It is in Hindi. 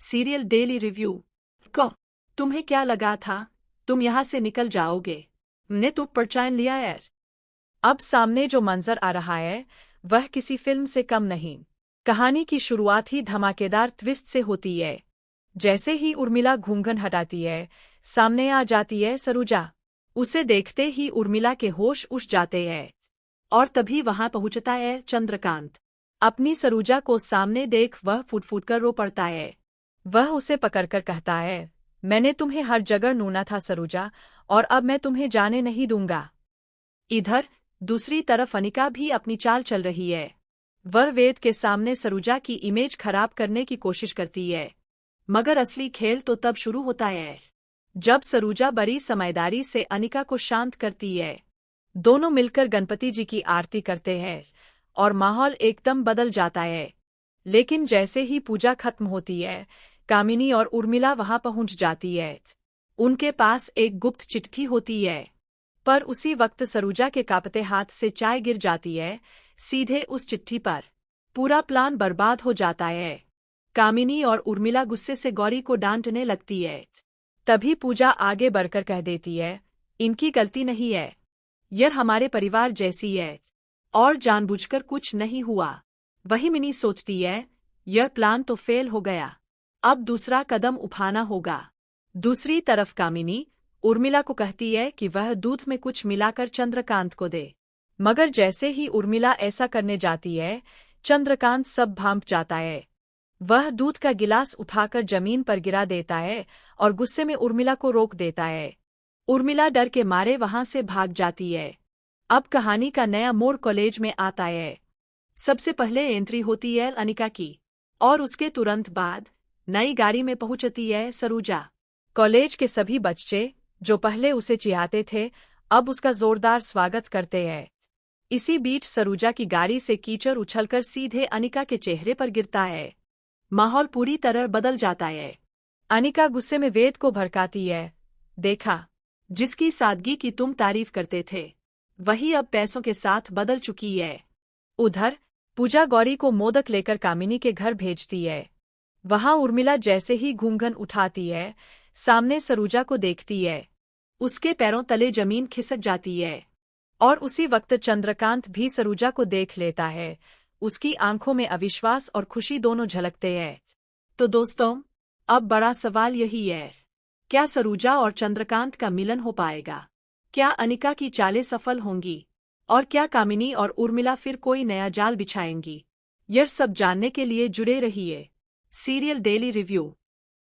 Serial daily review. को तुम्हें क्या लगा था तुम यहाँ से निकल जाओगे? ने तो परचैन लिया है। अब सामने जो मंजर आ रहा है वह किसी फिल्म से कम नहीं। कहानी की शुरुआत ही धमाकेदार ट्विस्ट से होती है। जैसे ही उर्मिला घूंघन हटाती है, सामने आ जाती है सरोजा। उसे देखते ही उर्मिला के होश उड़ जाते हैं। और तभी वहां पहुंचता है चंद्रकांत। अपनी सरोजा को सामने देख वह फुट फुट कर रो पड़ता है। वह उसे पकड़कर कहता है, मैंने तुम्हें हर जगह ढूंढा था सरोजा, और अब मैं तुम्हें जाने नहीं दूंगा। इधर दूसरी तरफ अनिका भी अपनी चाल चल रही है। वह वेद के सामने सरोजा की इमेज खराब करने की कोशिश करती है। मगर असली खेल तो तब शुरू होता है जब सरोजा बड़ी समझदारी से अनिका को शांत करती है। दोनों मिलकर गणपति जी की आरती करते हैं और माहौल एकदम बदल जाता है। लेकिन जैसे ही पूजा खत्म होती है, कामिनी और उर्मिला वहां पहुंच जाती है। उनके पास एक गुप्त चिट्ठी होती है। पर उसी वक्त सरोजा के कांपते हाथ से चाय गिर जाती है सीधे उस चिट्ठी पर। पूरा प्लान बर्बाद हो जाता है। कामिनी और उर्मिला गुस्से से गौरी को डांटने लगती है। तभी पूजा आगे बढ़कर कह देती है, इनकी गलती नहीं है। यह हमारे परिवार जैसी है और जानबूझकर कुछ नहीं हुआ। वही मिनी सोचती है, यह प्लान तो फेल हो गया, अब दूसरा कदम उठाना होगा। दूसरी तरफ कामिनी उर्मिला को कहती है कि वह दूध में कुछ मिलाकर चंद्रकांत को दे। मगर जैसे ही उर्मिला ऐसा करने जाती है, चंद्रकांत सब भांप जाता है। वह दूध का गिलास उठाकर जमीन पर गिरा देता है और गुस्से में उर्मिला को रोक देता है। उर्मिला डर के मारे वहां से भाग जाती है। अब कहानी का नया मोड़ कॉलेज में आता है। सबसे पहले एंट्री होती है अनिका की और उसके तुरंत बाद नई गाड़ी में पहुंचती है सरोजा। कॉलेज के सभी बच्चे जो पहले उसे चिढ़ाते थे, अब उसका जोरदार स्वागत करते हैं। इसी बीच सरोजा की गाड़ी से कीचड़ उछलकर सीधे अनिका के चेहरे पर गिरता है। माहौल पूरी तरह बदल जाता है। अनिका गुस्से में वेद को भड़काती है, देखा, जिसकी सादगी की तुम तारीफ करते थे वही अब पैसों के साथ बदल चुकी है। उधर पूजा गौरी को मोदक लेकर कामिनी के घर भेजती है। वहां उर्मिला जैसे ही घूंघन उठाती है, सामने सरोजा को देखती है। उसके पैरों तले जमीन खिसक जाती है। और उसी वक्त चंद्रकांत भी सरोजा को देख लेता है। उसकी आंखों में अविश्वास और खुशी दोनों झलकते हैं। तो दोस्तों, अब बड़ा सवाल यही है, क्या सरोजा और चंद्रकांत का मिलन हो पाएगा? क्या अनिका की चालें सफल होंगी? और क्या कामिनी और उर्मिला फिर कोई नया जाल बिछाएंगी? यह सब जानने के लिए जुड़े रहिए सीरियल डेली रिव्यू।